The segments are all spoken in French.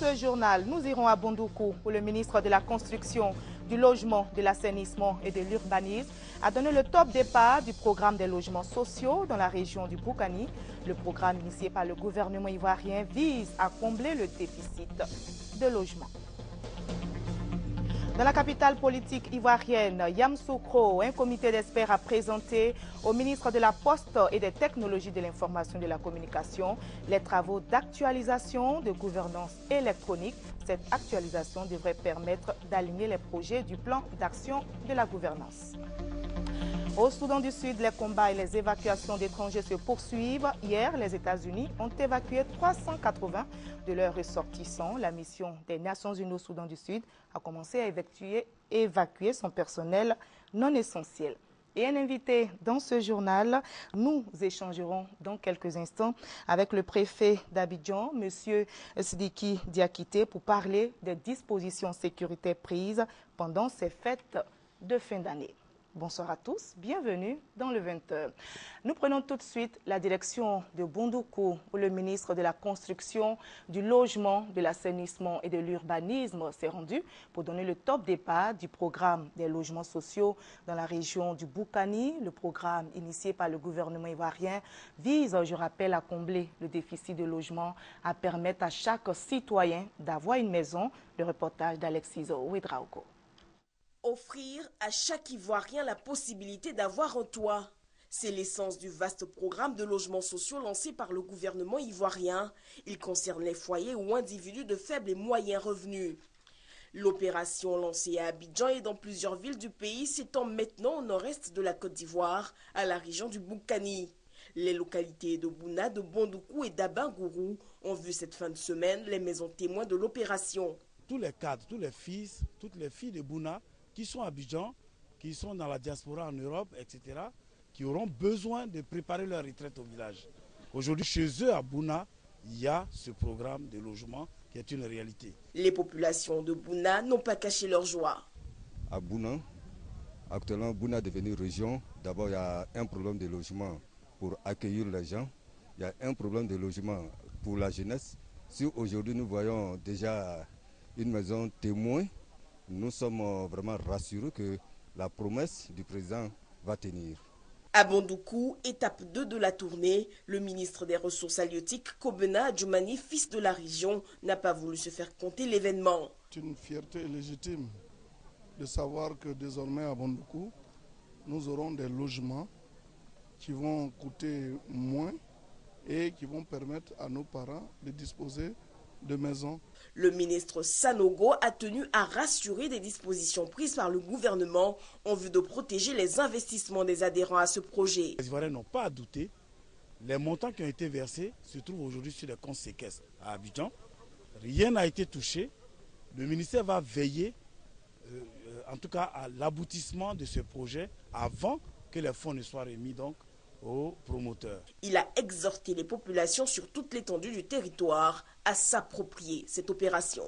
ce journal, nous irons à Bondoukou où le ministre de la Construction, du Logement, de l'Assainissement et de l'Urbanisme a donné le top départ du programme des logements sociaux dans la région du Boukani. Le programme initié par le gouvernement ivoirien vise à combler le déficit de logements. Dans la capitale politique ivoirienne, Yamoussoukro, un comité d'experts a présenté au ministre de la Poste et des Technologies de l'Information et de la Communication les travaux d'actualisation de gouvernance électronique. Cette actualisation devrait permettre d'aligner les projets du plan d'action de la gouvernance. Au Soudan du Sud, les combats et les évacuations d'étrangers se poursuivent. Hier, les États-Unis ont évacué 380 de leurs ressortissants. La mission des Nations Unies au Soudan du Sud a commencé à évacuer son personnel non essentiel. Et un invité dans ce journal, nous échangerons dans quelques instants avec le préfet d'Abidjan, M. Sidiki Diakité, pour parler des dispositions sécuritaires prises pendant ces fêtes de fin d'année. Bonsoir à tous, bienvenue dans le 20h. Nous prenons tout de suite la direction de Bondoukou, où le ministre de la Construction, du Logement, de l'Assainissement et de l'Urbanisme s'est rendu pour donner le top départ du programme des logements sociaux dans la région du Boukani. Le programme initié par le gouvernement ivoirien vise, je rappelle, à combler le déficit de logement, à permettre à chaque citoyen d'avoir une maison. Le reportage d'Alexis Ouedraogo. Offrir à chaque Ivoirien la possibilité d'avoir un toit. C'est l'essence du vaste programme de logements sociaux lancé par le gouvernement ivoirien. Il concerne les foyers ou individus de faibles et moyens revenus. L'opération lancée à Abidjan et dans plusieurs villes du pays s'étend maintenant au nord-est de la Côte d'Ivoire, à la région du Boukani. Les localités de Bouna, de Bondoukou et d'Abangourou ont vu cette fin de semaine les maisons témoins de l'opération. Tous les cadres, toutes les filles de Bouna, qui sont à Abidjan, qui sont dans la diaspora en Europe, etc., qui auront besoin de préparer leur retraite au village. Aujourd'hui, chez eux, à Bouna, il y a ce programme de logement qui est une réalité. Les populations de Bouna n'ont pas caché leur joie. À Bouna, actuellement, Bouna est devenue région. D'abord, il y a un problème de logement pour accueillir les gens. Il y a un problème de logement pour la jeunesse. Si aujourd'hui, nous voyons déjà une maison témoin, nous sommes vraiment rassurés que la promesse du président va tenir. À Bondoukou, étape 2 de la tournée, le ministre des Ressources halieutiques, Kobena Adjoumani, fils de la région, n'a pas voulu se faire compter l'événement. C'est une fierté légitime de savoir que désormais à Bondoukou, nous aurons des logements qui vont coûter moins et qui vont permettre à nos parents de disposer de maisons. Le ministre Sanogo a tenu à rassurer des dispositions prises par le gouvernement en vue de protéger les investissements des adhérents à ce projet. Les Ivoiriens n'ont pas à douter. Les montants qui ont été versés se trouvent aujourd'hui sur les comptes séquestres à Abidjan. Rien n'a été touché. Le ministère va veiller, en tout cas, à l'aboutissement de ce projet avant que les fonds ne soient remis donc aux promoteurs. Il a exhorté les populations sur toute l'étendue du territoire à s'approprier cette opération.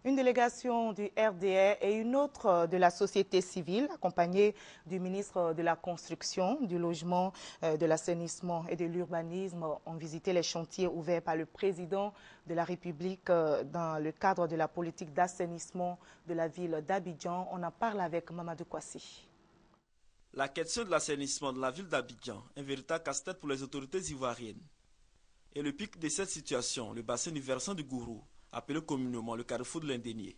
Une délégation du RDR et une autre de la société civile, accompagnée du ministre de la Construction, du Logement, de l'Assainissement et de l'Urbanisme, ont visité les chantiers ouverts par le président de la République dans le cadre de la politique d'assainissement de la ville d'Abidjan. On en parle avec Mamadou Kwasi. La question de l'assainissement de la ville d'Abidjan est un véritable casse-tête pour les autorités ivoiriennes. Et le pic de cette situation, le bassin du versant du Gourou, appelé communément le carrefour de l'Indénié.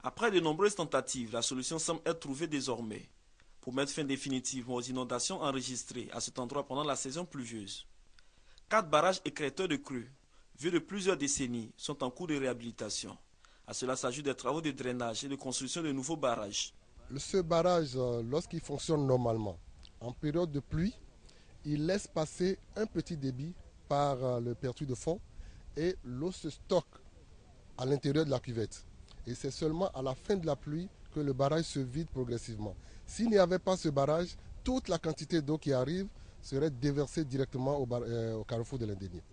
Après de nombreuses tentatives, la solution semble être trouvée désormais pour mettre fin définitivement aux inondations enregistrées à cet endroit pendant la saison pluvieuse. 4 barrages écrêteurs de crues, vieux de plusieurs décennies, sont en cours de réhabilitation. À cela s'ajoutent des travaux de drainage et de construction de nouveaux barrages. Ce barrage, lorsqu'il fonctionne normalement, en période de pluie, il laisse passer un petit débit par le pertuis de fond et l'eau se stocke à l'intérieur de la cuvette. Et c'est seulement à la fin de la pluie que le barrage se vide progressivement. S'il n'y avait pas ce barrage, toute la quantité d'eau qui arrive serait déversée directement au carrefour de l'Indénié.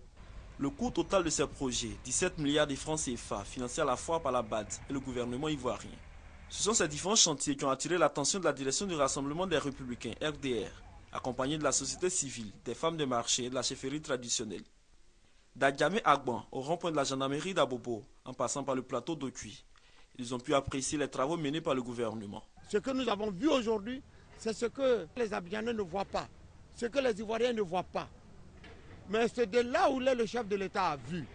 Le coût total de ces projets, 17 milliards de francs CFA, financés à la fois par la BAD et le gouvernement ivoirien. Ce sont ces différents chantiers qui ont attiré l'attention de la direction du Rassemblement des Républicains, RDR, accompagnée de la société civile, des femmes de marché et de la chefferie traditionnelle. d'Adjamé Agban au rond-point de la gendarmerie d'Abobo, en passant par le plateau d'Okui. Ils ont pu apprécier les travaux menés par le gouvernement. Ce que nous avons vu aujourd'hui, c'est ce que les Abidjanais ne voient pas, ce que les Ivoiriens ne voient pas. Mais c'est de là où le chef de l'État a vu.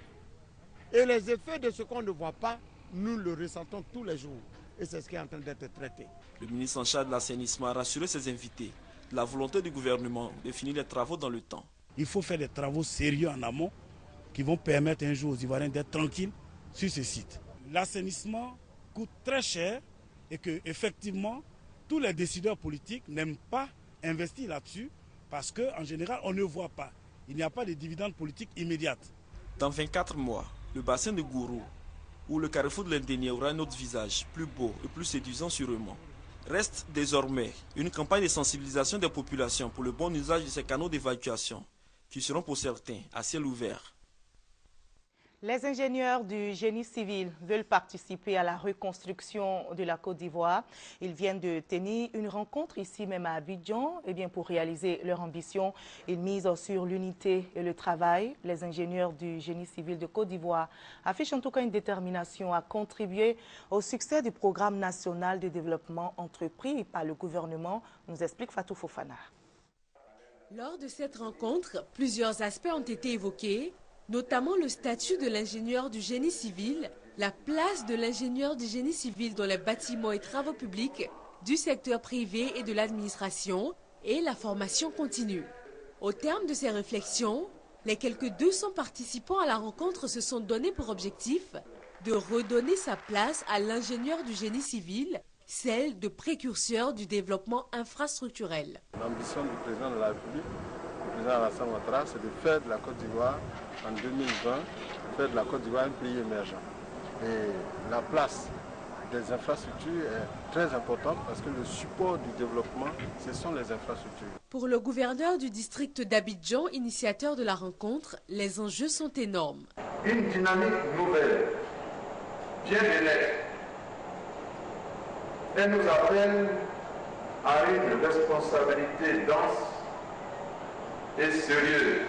Et les effets de ce qu'on ne voit pas, nous le ressentons tous les jours. Et c'est ce qui est en train d'être traité. Le ministre en charge de l'assainissement a rassuré ses invités de la volonté du gouvernement de finir les travaux dans le temps. Il faut faire des travaux sérieux en amont qui vont permettre un jour aux Ivoiriens d'être tranquilles sur ce site. L'assainissement coûte très cher et que effectivement tous les décideurs politiques n'aiment pas investir là-dessus parce qu'en général on ne voit pas. Il n'y a pas de dividendes politiques immédiates. Dans 24 mois, le bassin de Gourou ou le carrefour de l'Indénié aura un autre visage, plus beau et plus séduisant sûrement. Reste désormais une campagne de sensibilisation des populations pour le bon usage de ces canaux d'évacuation qui seront pour certains à ciel ouvert. Les ingénieurs du génie civil veulent participer à la reconstruction de la Côte d'Ivoire. Ils viennent de tenir une rencontre ici même à Abidjan. Pour réaliser leur ambition, ils misent sur l'unité et le travail. Les ingénieurs du génie civil de Côte d'Ivoire affichent en tout cas une détermination à contribuer au succès du programme national de développement entrepris par le gouvernement, nous explique Fatou Fofana. Lors de cette rencontre, plusieurs aspects ont été évoqués, notamment le statut de l'ingénieur du génie civil, la place de l'ingénieur du génie civil dans les bâtiments et travaux publics, du secteur privé et de l'administration, et la formation continue. Au terme de ces réflexions, les quelques 200 participants à la rencontre se sont donnés pour objectif de redonner sa place à l'ingénieur du génie civil, celle de précurseur du développement infrastructurel. L'ambition du président de la République, le président Alassane Ouattara, c'est de faire de la Côte d'Ivoire en 2020, faire de la Côte d'Ivoire un pays émergent. Et la place des infrastructures est très importante parce que le support du développement, ce sont les infrastructures. Pour le gouverneur du district d'Abidjan, initiateur de la rencontre, les enjeux sont énormes. Une dynamique nouvelle vient de naître. Elle nous appelle à une responsabilité dense et sérieuse,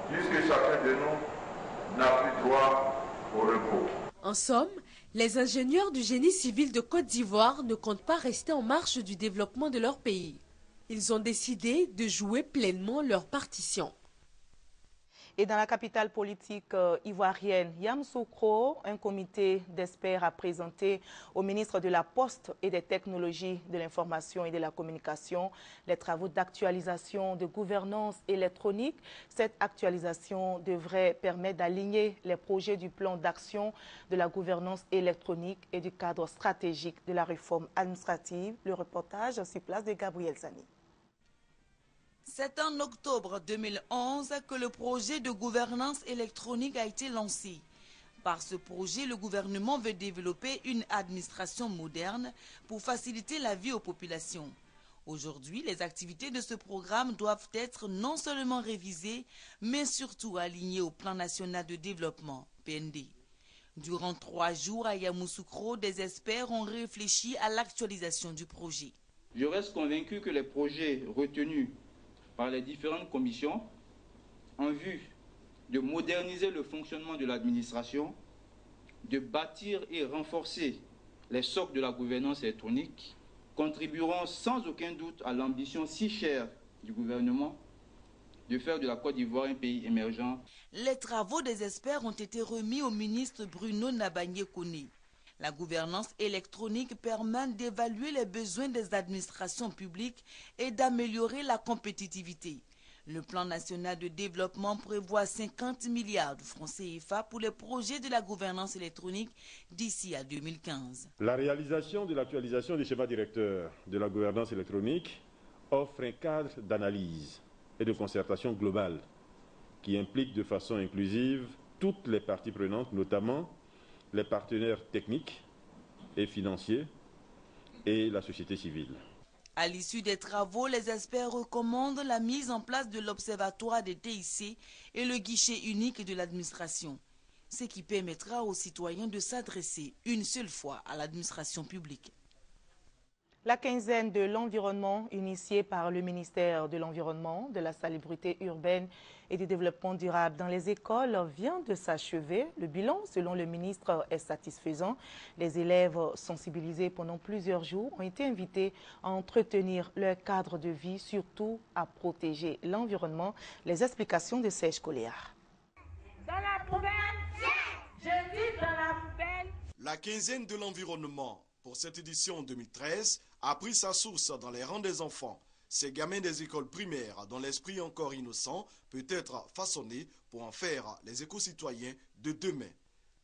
puisque chacun de nous n'a plus droit au repos. En somme, les ingénieurs du génie civil de Côte d'Ivoire ne comptent pas rester en marge du développement de leur pays. Ils ont décidé de jouer pleinement leur partition. Et dans la capitale politique ivoirienne, Yamoussoukro, un comité d'experts a présenté au ministre de la Poste et des Technologies de l'Information et de la Communication les travaux d'actualisation de gouvernance électronique. Cette actualisation devrait permettre d'aligner les projets du plan d'action de la gouvernance électronique et du cadre stratégique de la réforme administrative. Le reportage sur place de Gabriel Zani. C'est en octobre 2011 que le projet de gouvernance électronique a été lancé. Par ce projet, le gouvernement veut développer une administration moderne pour faciliter la vie aux populations. Aujourd'hui, les activités de ce programme doivent être non seulement révisées, mais surtout alignées au plan national de développement, PND. Durant 3 jours à Yamoussoukro, des experts ont réfléchi à l'actualisation du projet. Je reste convaincu que les projets retenus par les différentes commissions en vue de moderniser le fonctionnement de l'administration, de bâtir et renforcer les socles de la gouvernance électronique, contribueront sans aucun doute à l'ambition si chère du gouvernement de faire de la Côte d'Ivoire un pays émergent. Les travaux des experts ont été remis au ministre Bruno Nabangye-Koné. La gouvernance électronique permet d'évaluer les besoins des administrations publiques et d'améliorer la compétitivité. Le plan national de développement prévoit 50 milliards de francs CFA pour les projets de la gouvernance électronique d'ici à 2015. La réalisation de l'actualisation du schéma directeur de la gouvernance électronique offre un cadre d'analyse et de concertation globale qui implique de façon inclusive toutes les parties prenantes, notamment les partenaires techniques et financiers et la société civile. À l'issue des travaux, les experts recommandent la mise en place de l'observatoire des TIC et le guichet unique de l'administration, ce qui permettra aux citoyens de s'adresser une seule fois à l'administration publique. La quinzaine de l'environnement initiée par le ministère de l'Environnement, de la Salubrité urbaine et du Développement durable dans les écoles vient de s'achever. Le bilan, selon le ministre, est satisfaisant. Les élèves sensibilisés pendant plusieurs jours ont été invités à entretenir leur cadre de vie, surtout à protéger l'environnement. Les explications de Serge Coléard. Dans la poubelle, je dis dans la poubelle. La quinzaine de l'environnement pour cette édition 2013 a pris sa source dans les rangs des enfants. Ces gamins des écoles primaires dont l'esprit encore innocent peut être façonné pour en faire les éco-citoyens de demain.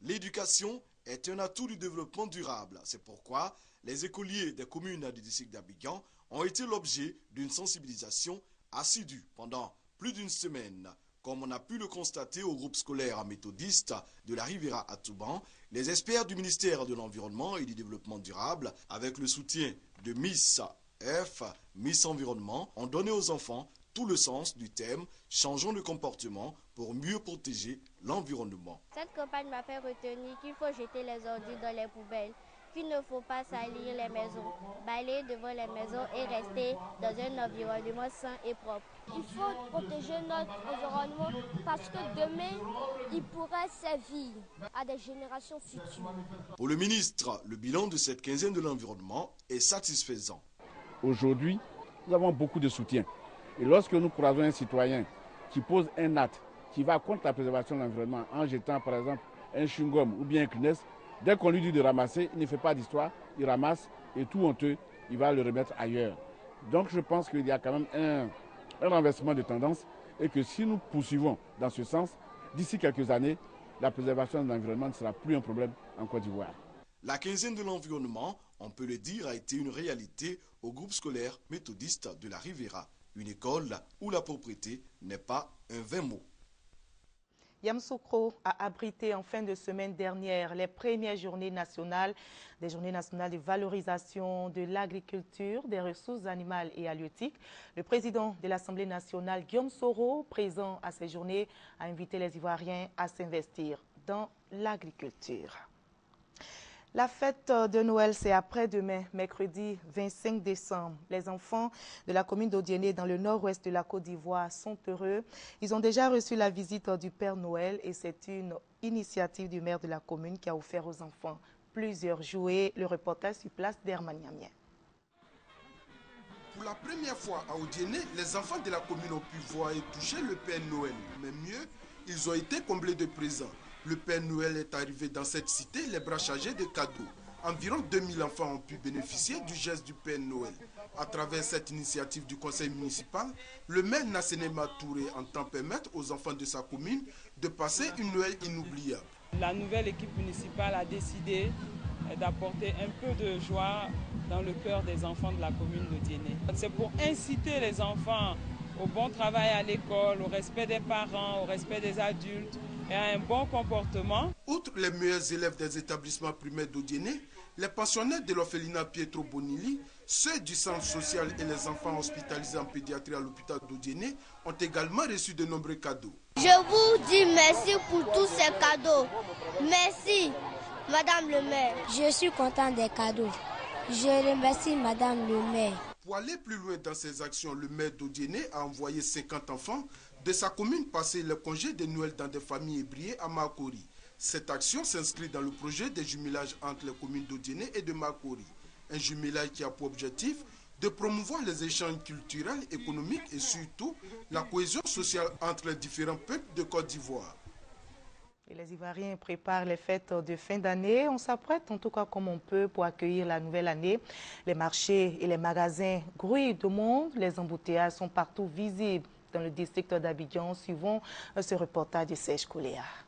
L'éducation est un atout du développement durable. C'est pourquoi les écoliers des communes du district d'Abidjan ont été l'objet d'une sensibilisation assidue pendant plus d'une semaine. Comme on a pu le constater au groupe scolaire méthodiste de la Riviera à Touban, les experts du ministère de l'Environnement et du Développement durable, avec le soutien de Miss F, Miss Environnement, ont donné aux enfants tout le sens du thème « Changeons de comportement pour mieux protéger l'environnement ». Cette campagne m'a fait retenir qu'il faut jeter les ordures dans les poubelles, qu'il ne faut pas salir les maisons, balayer devant les maisons et rester dans un environnement sain et propre. Il faut protéger notre environnement parce que demain, il pourra servir à des générations futures. Pour le ministre, le bilan de cette quinzaine de l'environnement est satisfaisant. Aujourd'hui, nous avons beaucoup de soutien. Et lorsque nous croisons un citoyen qui pose un acte qui va contre la préservation de l'environnement en jetant par exemple un chewing-gum ou bien un Kleenex, dès qu'on lui dit de ramasser, il ne fait pas d'histoire, il ramasse et tout honteux, il va le remettre ailleurs. Donc je pense qu'il y a quand même un renversement de tendance et que si nous poursuivons dans ce sens, d'ici quelques années, la préservation de l'environnement ne sera plus un problème en Côte d'Ivoire. La quinzaine de l'environnement, on peut le dire, a été une réalité au groupe scolaire méthodiste de la Riviera, une école où la propriété n'est pas un vain mot. Yamoussoukro a abrité en fin de semaine dernière les premières journées nationales, des journées nationales de valorisation de l'agriculture, des ressources animales et halieutiques. Le président de l'Assemblée nationale, Guillaume Soro, présent à ces journées, a invité les Ivoiriens à s'investir dans l'agriculture. La fête de Noël, c'est après-demain, mercredi 25 décembre. Les enfants de la commune d'Odiéné, dans le nord-ouest de la Côte d'Ivoire, sont heureux. Ils ont déjà reçu la visite du Père Noël et c'est une initiative du maire de la commune qui a offert aux enfants plusieurs jouets. Le reportage sur place d'Herman Niamien. Pour la première fois à Odiéné, les enfants de la commune ont pu voir et toucher le Père Noël. Mais mieux, ils ont été comblés de présents. Le Père Noël est arrivé dans cette cité, les bras chargés de cadeaux. Environ 2000 enfants ont pu bénéficier du geste du Père Noël. À travers cette initiative du conseil municipal, le maire Nassenema Touré entend permettre aux enfants de sa commune de passer une Noël inoubliable. La nouvelle équipe municipale a décidé d'apporter un peu de joie dans le cœur des enfants de la commune d'Odiéné. C'est pour inciter les enfants au bon travail à l'école, au respect des parents, au respect des adultes et à un bon comportement. Outre les meilleurs élèves des établissements primaires d'Odiéné, les pensionnaires de l'orphelinat Pietro Bonilli, ceux du centre social et les enfants hospitalisés en pédiatrie à l'hôpital d'Odiéné ont également reçu de nombreux cadeaux. Je vous dis merci pour tous ces cadeaux. Merci, Madame le maire. Je suis content des cadeaux. Je remercie Madame le maire. Pour aller plus loin dans ses actions, le maire d'Odiéné a envoyé 50 enfants de sa commune passer le congé de Noël dans des familles ébriées à Makori. Cette action s'inscrit dans le projet de jumelage entre les communes d'Odiéné et de Makori. Un jumelage qui a pour objectif de promouvoir les échanges culturels, économiques et surtout la cohésion sociale entre les différents peuples de Côte d'Ivoire. Et les Ivoiriens préparent les fêtes de fin d'année. On s'apprête en tout cas comme on peut pour accueillir la nouvelle année. Les marchés et les magasins grouillent de monde. Les embouteillages sont partout visibles dans le district d'Abidjan. Suivons ce reportage de Serge Coléard.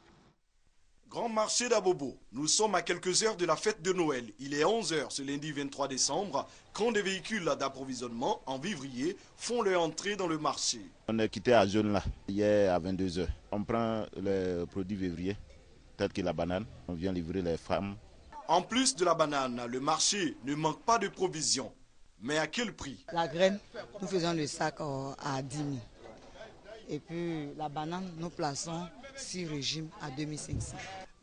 Grand marché d'Abobo. Nous sommes à quelques heures de la fête de Noël. Il est 11h ce lundi 23 décembre quand des véhicules d'approvisionnement en vivrier font leur entrée dans le marché. On est quitté à Jeune là, hier à 22h. On prend les produits vivriers, tels que la banane. On vient livrer les femmes. En plus de la banane, le marché ne manque pas de provisions. Mais à quel prix? La graine, nous faisons le sac à 10 000. Et puis la banane, nous plaçons 6 régimes à 2500.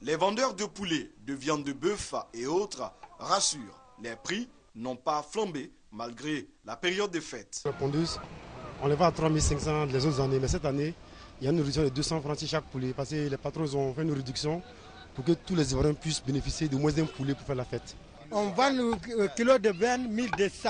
Les vendeurs de poulet, de viande de bœuf et autres rassurent. Les prix n'ont pas flambé malgré la période des fêtes. La pondeuse, on les vend à 3500 les autres années, mais cette année, il y a une réduction de 200 francs chaque poulet parce que les patrons ont fait une réduction pour que tous les Ivoiriens puissent bénéficier de moins d'un poulet pour faire la fête. On vend le kilo de viande 1200.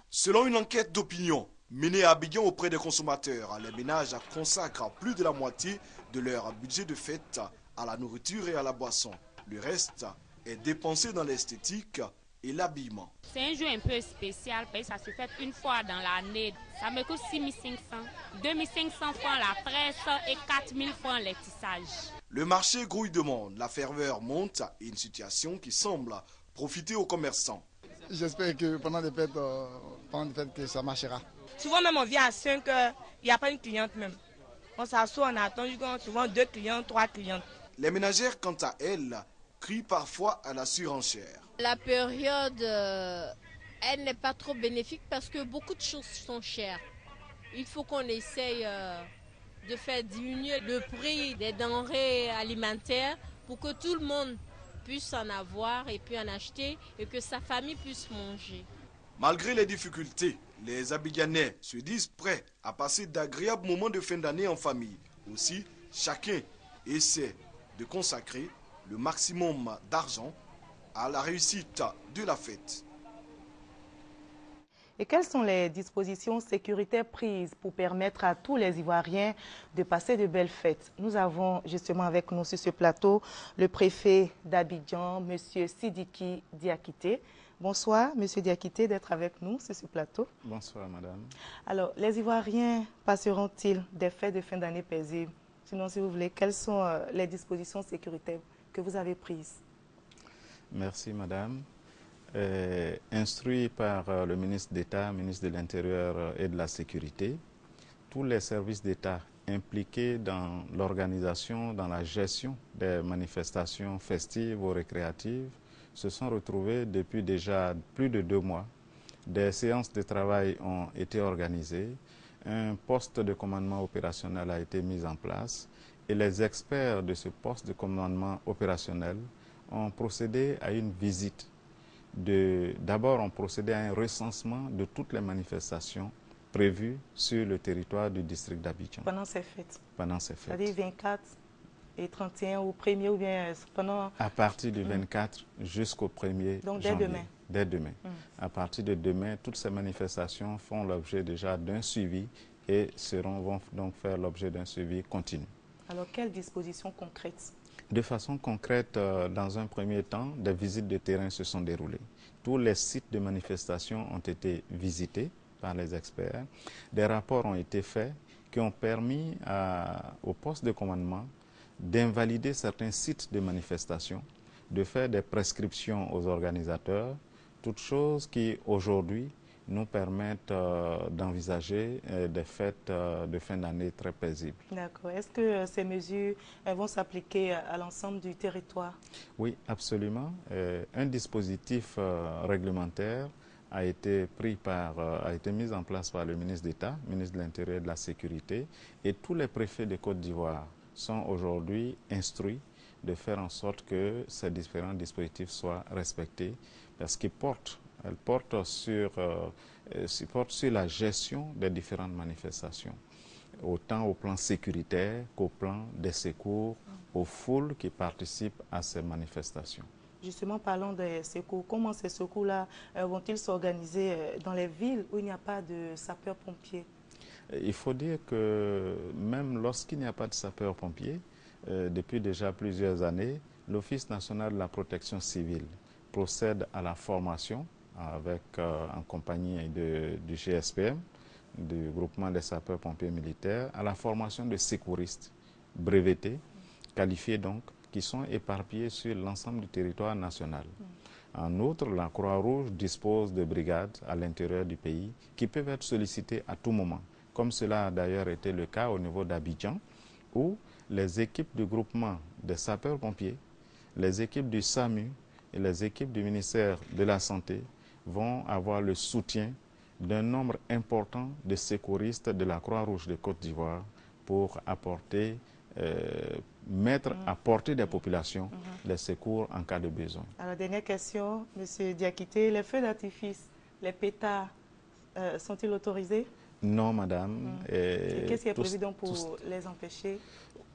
Selon une enquête d'opinion menée à Abidjan auprès des consommateurs, les ménages consacrent plus de la moitié de leur budget de fête à la nourriture et à la boisson. Le reste est dépensé dans l'esthétique et l'habillement. C'est un jour un peu spécial parce que ça se fait une fois dans l'année. Ça me coûte 6500, 2500 francs la presse et 4000 francs les tissages. Le marché grouille de monde, la ferveur monte et une situation qui semble profiter aux commerçants. J'espère que pendant les fêtes, que ça marchera. Souvent même on vient à 5 heures, il n'y a pas une cliente même. On s'assoit, on attend souvent 2 clients, 3 clientes. Les ménagères, quant à elles, crient parfois à la surenchère. La période, elle n'est pas trop bénéfique parce que beaucoup de choses sont chères. Il faut qu'on essaye de faire diminuer le prix des denrées alimentaires pour que tout le monde puisse en avoir et puis en acheter et que sa famille puisse manger. Malgré les difficultés, les Abidjanais se disent prêts à passer d'agréables moments de fin d'année en famille. Aussi, chacun essaie de consacrer le maximum d'argent à la réussite de la fête. Et quelles sont les dispositions sécuritaires prises pour permettre à tous les Ivoiriens de passer de belles fêtes? Nous avons justement avec nous sur ce plateau le préfet d'Abidjan, M. Sidiki Diakité. Bonsoir, M. Diakité, d'être avec nous sur ce plateau. Bonsoir, madame. Alors, les Ivoiriens passeront-ils des fêtes de fin d'année paisibles? Sinon, si vous voulez, quelles sont les dispositions sécuritaires que vous avez prises? Merci, madame. Instruit par le ministre d'État, ministre de l'Intérieur et de la Sécurité, tous les services d'État impliqués dans l'organisation, dans la gestion des manifestations festives ou récréatives se sont retrouvés depuis déjà plus de 2 mois. Des séances de travail ont été organisées, un poste de commandement opérationnel a été mis en place et les experts de ce poste de commandement opérationnel ont procédé à une visite. D'abord, on procédait à un recensement de toutes les manifestations prévues sur le territoire du district d'Abidjan. Pendant ces fêtes? Pendant ces fêtes. C'est-à-dire 24 et 31 au 1er ou bien pendant... À partir du 24 jusqu'au 1er Donc dès janvier. demain? Dès demain. À partir de demain, toutes ces manifestations font l'objet déjà d'un suivi et vont donc faire l'objet d'un suivi continu. Alors, quelles dispositions concrètes? De façon concrète, dans un premier temps, des visites de terrain se sont déroulées. Tous les sites de manifestation ont été visités par les experts. Des rapports ont été faits qui ont permis au poste de commandement d'invalider certains sites de manifestation, de faire des prescriptions aux organisateurs, toutes choses qui aujourd'hui nous permettent d'envisager des fêtes de fin d'année très paisibles. D'accord. Est-ce que ces mesures vont s'appliquer à l'ensemble du territoire? Oui, absolument. Un dispositif réglementaire a été mis en place par le ministre d'État, ministre de l'Intérieur et de la Sécurité, et tous les préfets de Côte d'Ivoire sont aujourd'hui instruits de faire en sorte que ces différents dispositifs soient respectés, parce qu'ils portent sur la gestion des différentes manifestations, autant au plan sécuritaire qu'au plan des secours aux foules qui participent à ces manifestations. Justement, parlons des secours. Comment ces secours-là vont-ils s'organiser dans les villes où il n'y a pas de sapeurs-pompiers? Il faut dire que même lorsqu'il n'y a pas de sapeurs-pompiers, depuis déjà plusieurs années, l'Office national de la protection civile procède à la formation en compagnie du GSPM, du groupement des sapeurs-pompiers militaires, à la formation de secouristes brevetés, qualifiés donc, qui sont éparpillés sur l'ensemble du territoire national. En outre, la Croix-Rouge dispose de brigades à l'intérieur du pays qui peuvent être sollicitées à tout moment, comme cela a d'ailleurs été le cas au niveau d'Abidjan, où les équipes du groupement des sapeurs-pompiers, les équipes du SAMU et les équipes du ministère de la Santé vont avoir le soutien d'un nombre important de secouristes de la Croix-Rouge de Côte d'Ivoire pour mettre à portée des populations les secours en cas de besoin. Alors, dernière question, M. Diakité, les feux d'artifice Les pétards sont-ils autorisés? Non, madame. Et qu'est-ce qui est prévu donc pour les empêcher?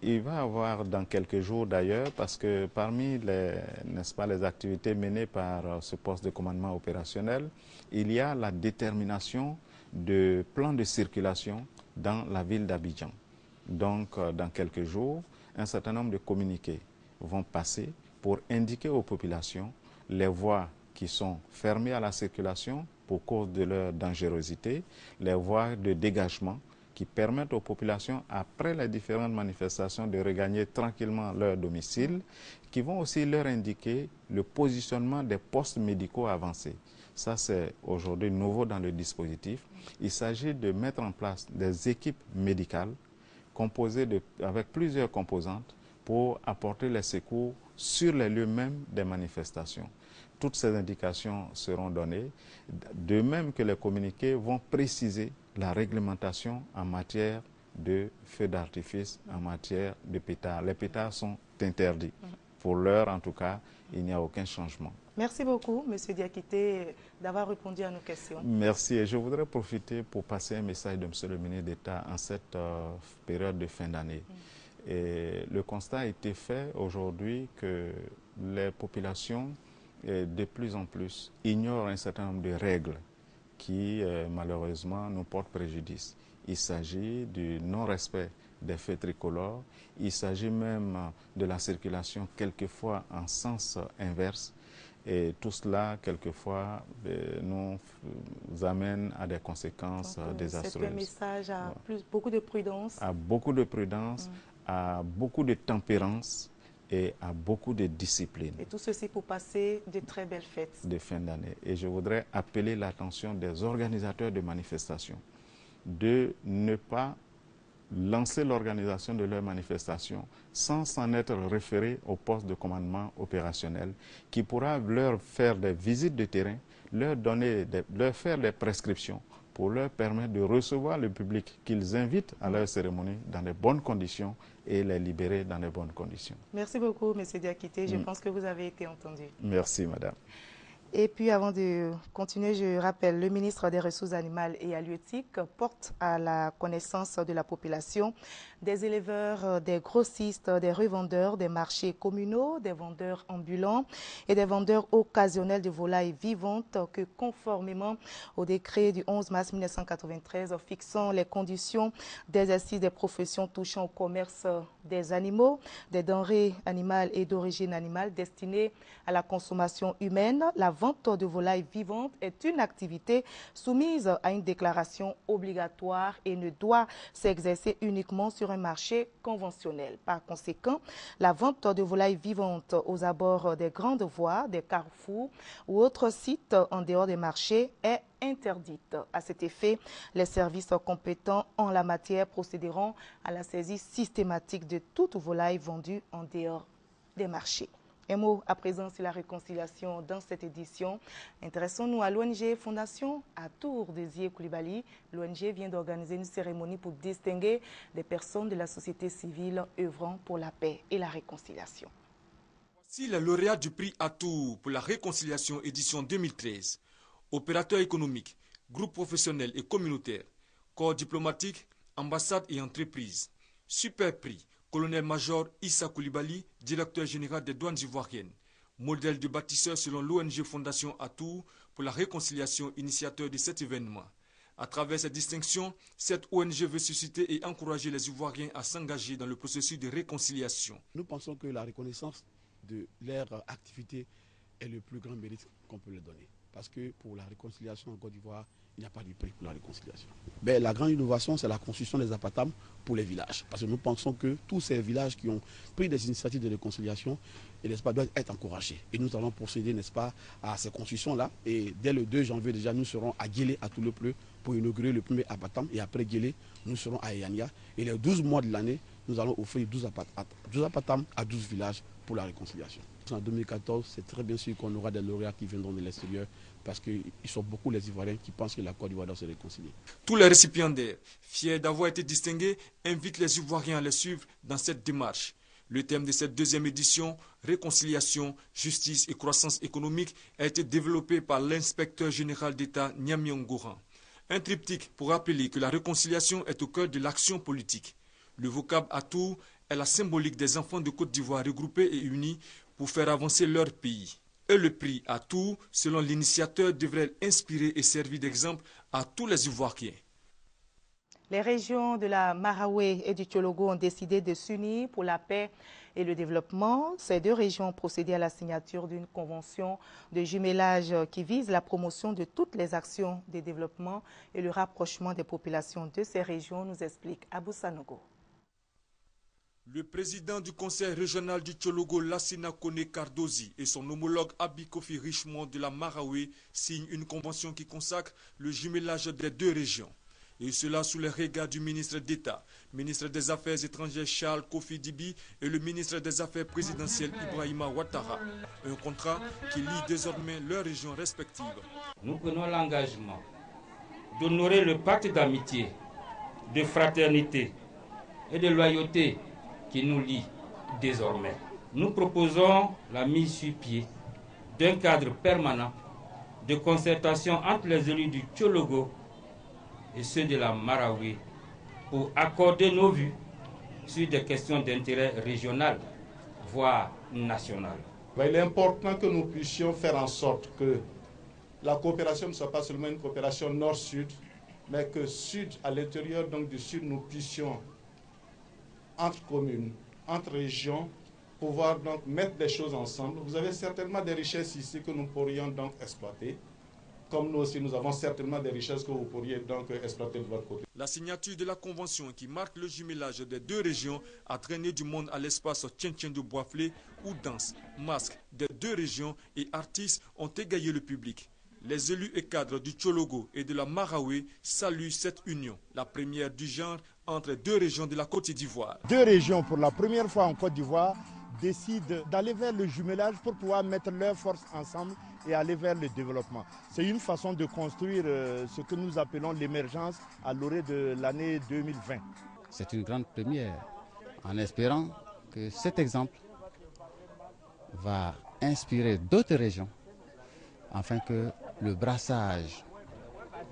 Il va y avoir dans quelques jours d'ailleurs, parce que parmi les activités menées par ce poste de commandement opérationnel, il y a la détermination de plans de circulation dans la ville d'Abidjan. Donc, dans quelques jours, un certain nombre de communiqués vont passer pour indiquer aux populations les voies qui sont fermées à la circulation pour cause de leur dangerosité, les voies de dégagement qui permettent aux populations, après les différentes manifestations, de regagner tranquillement leur domicile, qui vont aussi leur indiquer le positionnement des postes médicaux avancés. Ça, c'est aujourd'hui nouveau dans le dispositif. Il s'agit de mettre en place des équipes médicales composées avec plusieurs composantes pour apporter les secours sur les lieux mêmes des manifestations. Toutes ces indications seront données, de même que les communiqués vont préciser la réglementation en matière de feux d'artifice, en matière de pétards. Les pétards sont interdits. Pour l'heure, en tout cas, il n'y a aucun changement. Merci beaucoup, M. Diakité, d'avoir répondu à nos questions. Merci. Et je voudrais profiter pour passer un message de M. le ministre d'État en cette période de fin d'année. Et le constat a été fait aujourd'hui que les populations, de plus en plus, ignorent un certain nombre de règles qui, malheureusement, nous portent préjudice. Il s'agit du non-respect des feux tricolores. Il s'agit même de la circulation quelquefois en sens inverse. Et tout cela, quelquefois, nous amène à des conséquences désastreuses. C'est un message à beaucoup de prudence. À beaucoup de prudence, à beaucoup de tempérance et à beaucoup de discipline. Et tout ceci pour passer de très belles fêtes. De fin d'année. Et je voudrais appeler l'attention des organisateurs de manifestations de ne pas lancer l'organisation de leurs manifestations sans s'en être référé au poste de commandement opérationnel qui pourra leur faire des visites de terrain, leur faire des prescriptions pour leur permettre de recevoir le public qu'ils invitent à leur cérémonie dans de bonnes conditions et les libérer dans de bonnes conditions. Merci beaucoup, M. Diakité. Je pense que vous avez été entendu. Merci, madame. Et puis, avant de continuer, je rappelle, le ministre des Ressources animales et halieutiques porte à la connaissance de la population des éleveurs, des grossistes, des revendeurs, des marchés communaux, des vendeurs ambulants et des vendeurs occasionnels de volailles vivantes que, conformément au décret du 11 mars 1993 fixant les conditions d'exercice des professions touchant au commerce des animaux, des denrées animales et d'origine animale destinées à la consommation humaine, la vente de volailles vivantes est une activité soumise à une déclaration obligatoire et ne doit s'exercer uniquement sur un marché conventionnel. Par conséquent, la vente de volailles vivantes aux abords des grandes voies, des carrefours ou autres sites en dehors des marchés est interdite. À cet effet, les services compétents en la matière procéderont à la saisie systématique de toute volaille vendue en dehors des marchés. Un mot à présent sur la réconciliation dans cette édition. Intéressons-nous à l'ONG Fondation Atour Désiré Coulibaly. L'ONG vient d'organiser une cérémonie pour distinguer des personnes de la société civile œuvrant pour la paix et la réconciliation. Voici les lauréats du prix Atour pour la réconciliation édition 2013. Opérateurs économiques, groupes professionnels et communautaires, corps diplomatique, ambassades et entreprises. Super prix. Colonel-major Issa Coulibaly, directeur général des douanes ivoiriennes. Modèle de bâtisseur selon l'ONG Fondation Atour pour la réconciliation, initiateur de cet événement. À travers cette distinction, cette ONG veut susciter et encourager les Ivoiriens à s'engager dans le processus de réconciliation. Nous pensons que la reconnaissance de leur activité est le plus grand mérite qu'on peut leur donner. Parce que pour la réconciliation en Côte d'Ivoire, il n'y a pas de prix pour la réconciliation. Mais la grande innovation, c'est la construction des apatams pour les villages. Parce que nous pensons que tous ces villages qui ont pris des initiatives de réconciliation, n'est-ce pas, doivent être encouragés. Et nous allons procéder, n'est-ce pas, à ces constructions-là. Et dès le 2 janvier, déjà, nous serons à Guélé, à Toulepleu, pour inaugurer le premier apatam. Et après Guélé, nous serons à Eyania. Et les 12 mois de l'année, nous allons offrir 12 apatams à 12 villages pour la réconciliation. En 2014, c'est très bien sûr qu'on aura des lauréats qui viendront de l'extérieur parce qu'ils sont beaucoup les Ivoiriens qui pensent que la Côte d'Ivoire doit se réconcilier. Tous les récipiendaires, fiers d'avoir été distingués, invitent les Ivoiriens à les suivre dans cette démarche. Le thème de cette deuxième édition, réconciliation, justice et croissance économique, a été développé par l'inspecteur général d'État Nyamion Goran. Un triptyque pour rappeler que la réconciliation est au cœur de l'action politique. Le vocable Atou est la symbolique des enfants de Côte d'Ivoire regroupés et unis pour faire avancer leur pays. Et le prix Atou, selon l'initiateur, devrait inspirer et servir d'exemple à tous les Ivoiriens. Les régions de la Marawe et du Tchologo ont décidé de s'unir pour la paix et le développement. Ces deux régions ont procédé à la signature d'une convention de jumelage qui vise la promotion de toutes les actions de développement et le rapprochement des populations de ces régions, nous explique Abou Sanogo. Le président du conseil régional du Tchologo, Lassina Kone Cardozi, et son homologue Abikofi Richemont de la Marawe signent une convention qui consacre le jumelage des deux régions. Et cela sous les regards du ministre d'État, ministre des Affaires étrangères Charles Kofi Dibi et le ministre des Affaires présidentielles Ibrahima Ouattara. Un contrat qui lie désormais leurs régions respectives. Nous prenons l'engagement d'honorer le pacte d'amitié, de fraternité et de loyauté qui nous lie désormais. Nous proposons la mise sur pied d'un cadre permanent de concertation entre les élus du Tchologo et ceux de la Marawe pour accorder nos vues sur des questions d'intérêt régional, voire national. Il est important que nous puissions faire en sorte que la coopération ne soit pas seulement une coopération nord-sud, mais que sud, à l'intérieur donc du sud, nous puissions, entre communes, entre régions, pouvoir donc mettre des choses ensemble. Vous avez certainement des richesses ici que nous pourrions donc exploiter. Comme nous aussi, nous avons certainement des richesses que vous pourriez donc exploiter de votre côté. La signature de la convention qui marque le jumelage des deux régions a traîné du monde à l'espace Tchentchen de Boisflé où danse, masques des deux régions et artistes ont égayé le public. Les élus et cadres du Tchologo et de la Marawe saluent cette union, la première du genre entre deux régions de la Côte d'Ivoire. Deux régions, pour la première fois en Côte d'Ivoire, décident d'aller vers le jumelage pour pouvoir mettre leurs forces ensemble et aller vers le développement. C'est une façon de construire ce que nous appelons l'émergence à l'orée de l'année 2020. C'est une grande première, en espérant que cet exemple va inspirer d'autres régions afin que le brassage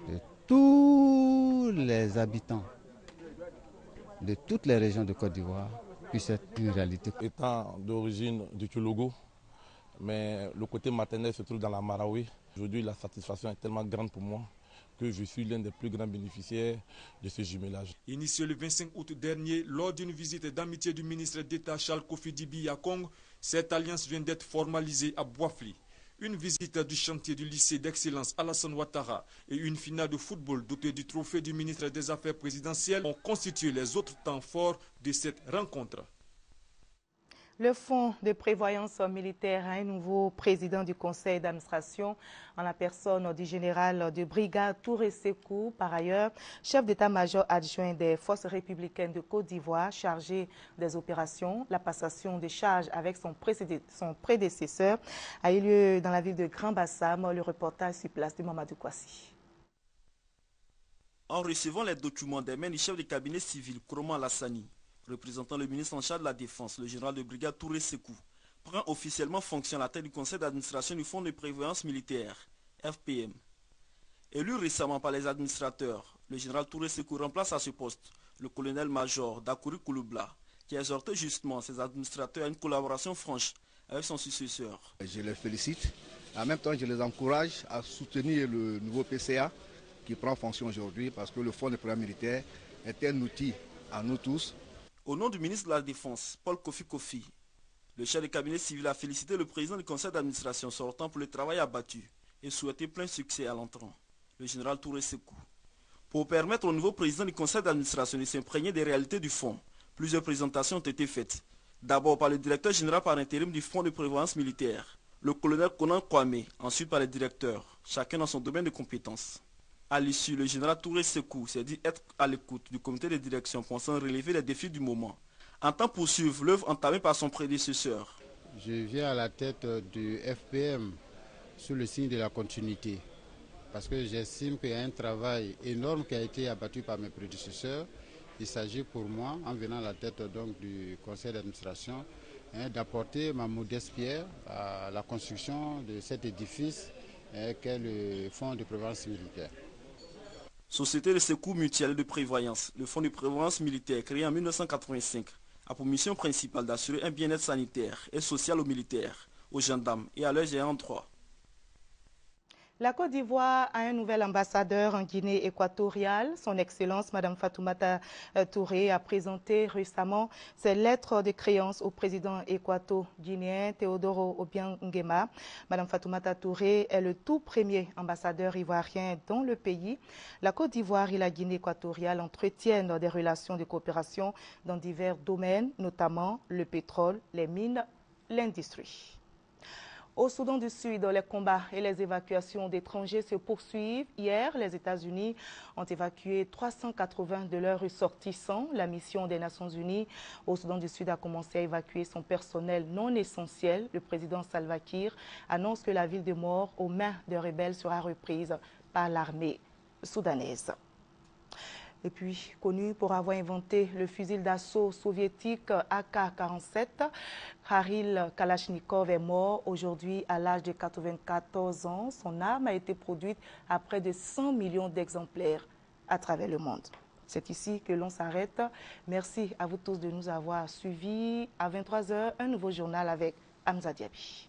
de tous les habitants de toutes les régions de Côte d'Ivoire puisse être une réalité. Étant d'origine du Tchologo, mais le côté maternel se trouve dans la Marawe. Aujourd'hui, la satisfaction est tellement grande pour moi que je suis l'un des plus grands bénéficiaires de ce jumelage. Initié le 25 août dernier, lors d'une visite d'amitié du ministre d'État Charles Kofi Dibi à Kong, cette alliance vient d'être formalisée à Boisfly. Une visite du chantier du lycée d'excellence Alassane Ouattara et une finale de football dotée du trophée du ministre des Affaires présidentielles ont constitué les autres temps forts de cette rencontre. Le Fonds de prévoyance militaire a un nouveau président du conseil d'administration en la personne du général de brigade Touré Sekou, par ailleurs chef d'état-major adjoint des forces républicaines de Côte d'Ivoire chargé des opérations. La passation de charges avec son prédécesseur a eu lieu dans la ville de Grand Bassam. Le reportage sur place de Mamadou Kwasi. En recevant les documents des mains du chef de cabinet civil, Kroman Lassani, représentant le ministre en charge de la Défense, le général de brigade Touré Sekou, prend officiellement fonction à la tête du conseil d'administration du Fonds de prévoyance militaire, FPM. Élu récemment par les administrateurs, le général Touré Sekou remplace à ce poste le colonel-major Dakouri Kouloubla, qui a exhorté justement ses administrateurs à une collaboration franche avec son successeur. Je les félicite. En même temps, je les encourage à soutenir le nouveau PCA qui prend fonction aujourd'hui parce que le Fonds de prévoyance militaire est un outil à nous tous. Au nom du ministre de la Défense, Paul Kofi, le chef de cabinet civil a félicité le président du conseil d'administration sortant pour le travail abattu et souhaité plein succès à l'entrant, le général Touré Sekou. Pour permettre au nouveau président du conseil d'administration de s'imprégner des réalités du fonds, plusieurs présentations ont été faites. D'abord par le directeur général par intérim du Fonds de prévoyance militaire, le colonel Konan Kwame, ensuite par les directeurs, chacun dans son domaine de compétences. À l'issue, le général Touré Sekou s'est dit être à l'écoute du comité de direction pensant relever les défis du moment, entend poursuivre l'œuvre entamée par son prédécesseur. Je viens à la tête du FPM sous le signe de la continuité, parce que j'estime qu'il y a un travail énorme qui a été abattu par mes prédécesseurs Il s'agit pour moi, en venant à la tête donc, du conseil d'administration, d'apporter ma modeste pierre à la construction de cet édifice qu'est le Fonds de prévoyance militaire. Société de secours mutuel de prévoyance, le Fonds de prévoyance militaire créé en 1985 a pour mission principale d'assurer un bien-être sanitaire et social aux militaires, aux gendarmes et à leurs gérants droit. La Côte d'Ivoire a un nouvel ambassadeur en Guinée équatoriale. Son Excellence, Mme Fatoumata Touré, a présenté récemment ses lettres de créance au président équato-guinéen Teodoro Obiang Nguema. Mme Fatoumata Touré est le tout premier ambassadeur ivoirien dans le pays. La Côte d'Ivoire et la Guinée équatoriale entretiennent des relations de coopération dans divers domaines, notamment le pétrole, les mines, l'industrie. Au Soudan du Sud, les combats et les évacuations d'étrangers se poursuivent. Hier, les États-Unis ont évacué 380 de leurs ressortissants. La mission des Nations Unies au Soudan du Sud a commencé à évacuer son personnel non essentiel. Le président Salva Kiir annonce que la ville de Mort aux mains des rebelles sera reprise par l'armée soudanaise. Et puis, connu pour avoir inventé le fusil d'assaut soviétique AK-47, Kirill Kalachnikov est mort aujourd'hui à l'âge de 94 ans. Son arme a été produite à près de 100 millions d'exemplaires à travers le monde. C'est ici que l'on s'arrête. Merci à vous tous de nous avoir suivis. À 23 h, un nouveau journal avec Hamza Diaby.